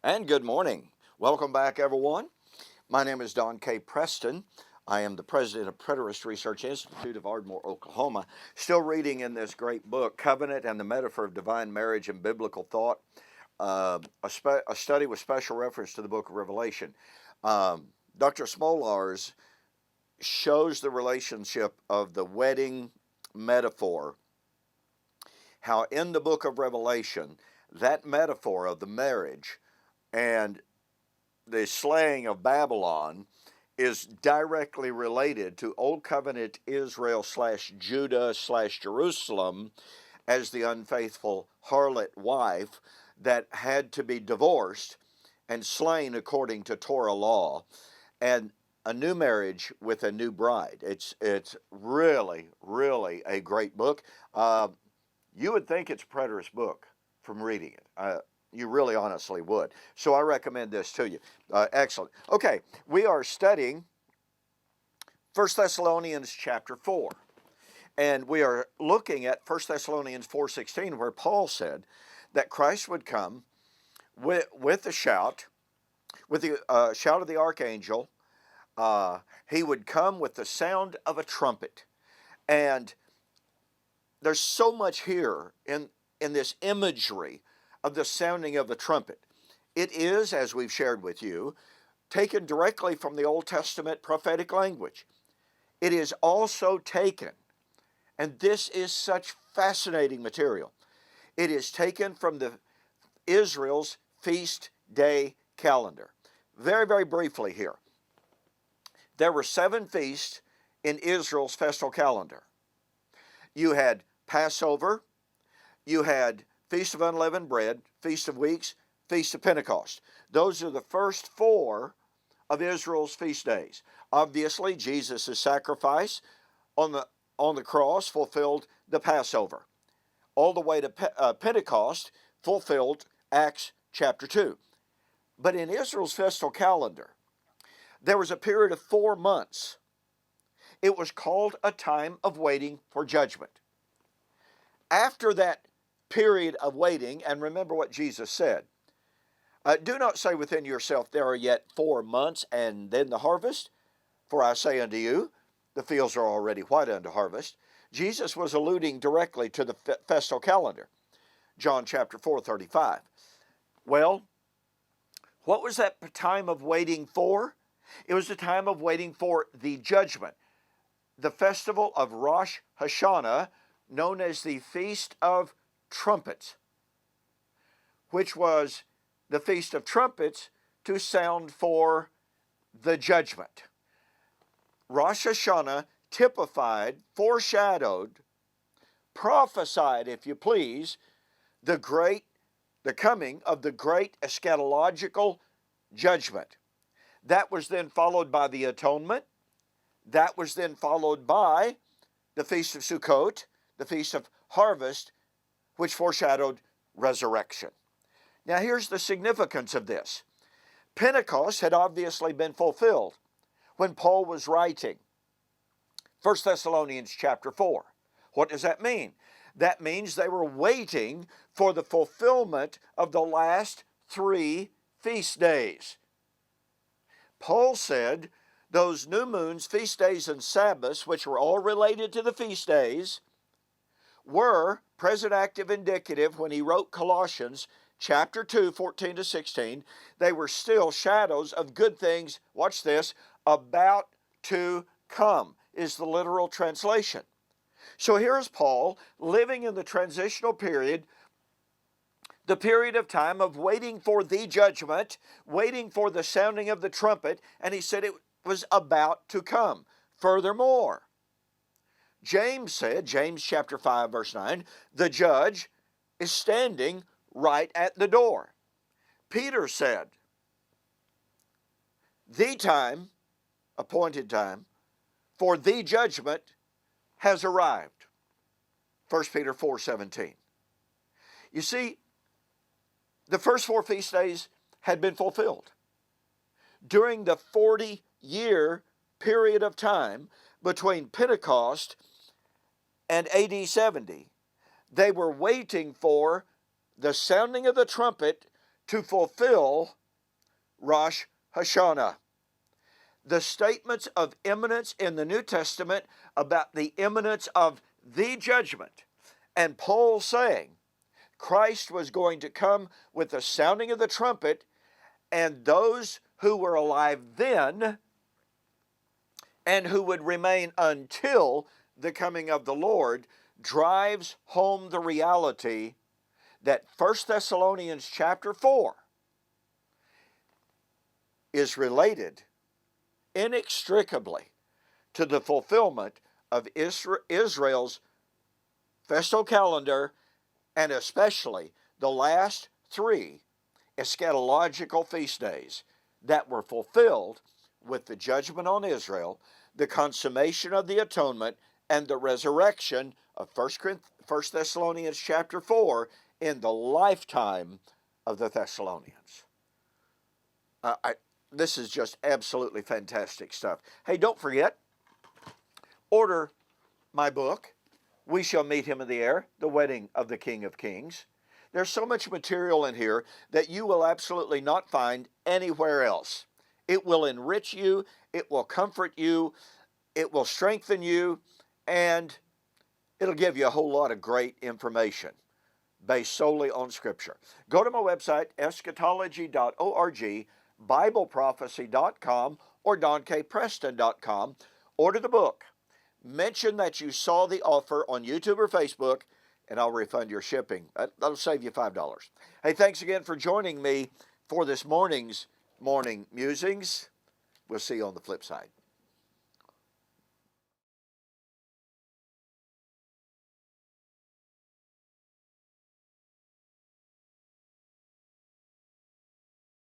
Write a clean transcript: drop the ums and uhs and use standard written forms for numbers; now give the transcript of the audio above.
And good morning. Welcome back, everyone. My name is Don K. Preston. I am the president of Preterist Research Institute of Ardmore, Oklahoma. Still reading in this great book, Covenant and the Metaphor of Divine Marriage and Biblical Thought, a study with special reference to the book of Revelation. Dr. Smolars shows the relationship of the wedding metaphor, how in the book of Revelation, that metaphor of the marriage and the slaying of Babylon is directly related to Old Covenant Israel / Judah / Jerusalem as the unfaithful harlot wife that had to be divorced and slain according to Torah law, and a new marriage with a new bride. It's really, really a great book. You would think it's a preterist book from reading it. You really honestly would. So I recommend this to you. Excellent. Okay, we are studying 1 Thessalonians chapter 4. And we are looking at 1 Thessalonians 4:16, where Paul said that Christ would come with a shout, with the shout of the archangel. He would come with the sound of a trumpet. And there's so much here in this imagery of the sounding of the trumpet. It is, as we've shared with you, taken directly from the Old Testament prophetic language. It is also taken, and this is such fascinating material, it is taken from Israel's feast day calendar. Very, very briefly here. There were 7 feasts in Israel's festal calendar. You had Passover, you had Feast of Unleavened Bread, Feast of Weeks, Feast of Pentecost. Those are the first 4 of Israel's feast days. Obviously, Jesus' sacrifice on the cross fulfilled the Passover. All the way to Pentecost fulfilled Acts chapter 2. But in Israel's festal calendar, there was a period of 4 months. It was called a time of waiting for judgment. After that period of waiting, and remember what Jesus said, do not say within yourself, there are yet 4 months and then the harvest. For I say unto you, the fields are already white unto harvest. Jesus was alluding directly to the festal calendar. John chapter 4:35. Well, what was that time of waiting for? It was the time of waiting for the judgment. The festival of Rosh Hashanah, known as the Feast of Trumpets, which was the Feast of Trumpets to sound for the judgment. Rosh Hashanah typified, foreshadowed, prophesied, if you please, the coming of the great eschatological judgment. That was then followed by the atonement. That was then followed by the Feast of Sukkot, the Feast of Harvest, which foreshadowed resurrection. Now here's the significance of this. Pentecost had obviously been fulfilled when Paul was writing 1 Thessalonians chapter 4. What does that mean? That means they were waiting for the fulfillment of the last 3 feast days. Paul said those new moons, feast days, and Sabbaths, which were all related to the feast days, were present active indicative when he wrote Colossians chapter 2, 14 to 16. They were still shadows of good things, watch this, about to come, is the literal translation. So here's Paul living in the transitional period, the period of time of waiting for the judgment, waiting for the sounding of the trumpet, and he said it was about to come. Furthermore, James said, James chapter 5, verse 9, the judge is standing right at the door. Peter said, the time, appointed time, for the judgment has arrived. 1 Peter 4:17. You see, the first 4 feast days had been fulfilled. During the 40-year period of time between Pentecost and AD 70, they were waiting for the sounding of the trumpet to fulfill Rosh Hashanah. The statements of imminence in the New Testament about the imminence of the judgment, and Paul saying Christ was going to come with the sounding of the trumpet, and those who were alive then and who would remain until the coming of the Lord drives home the reality that 1 Thessalonians chapter 4 is related inextricably to the fulfillment of Israel's festal calendar, and especially the last three eschatological feast days that were fulfilled with the judgment on Israel, the consummation of the atonement, and the resurrection of 1 Thessalonians chapter 4 in the lifetime of the Thessalonians. This is just absolutely fantastic stuff. Hey, don't forget, order my book, We Shall Meet Him in the Air, The Wedding of the King of Kings. There's so much material in here that you will absolutely not find anywhere else. It will enrich you, it will comfort you, it will strengthen you, and it'll give you a whole lot of great information based solely on Scripture. Go to my website, eschatology.org, BibleProphecy.com, or DonKPreston.com. Order the book. Mention that you saw the offer on YouTube or Facebook, and I'll refund your shipping. That'll save you $5. Hey, thanks again for joining me for this morning's Morning Musings. We'll see you on the flip side.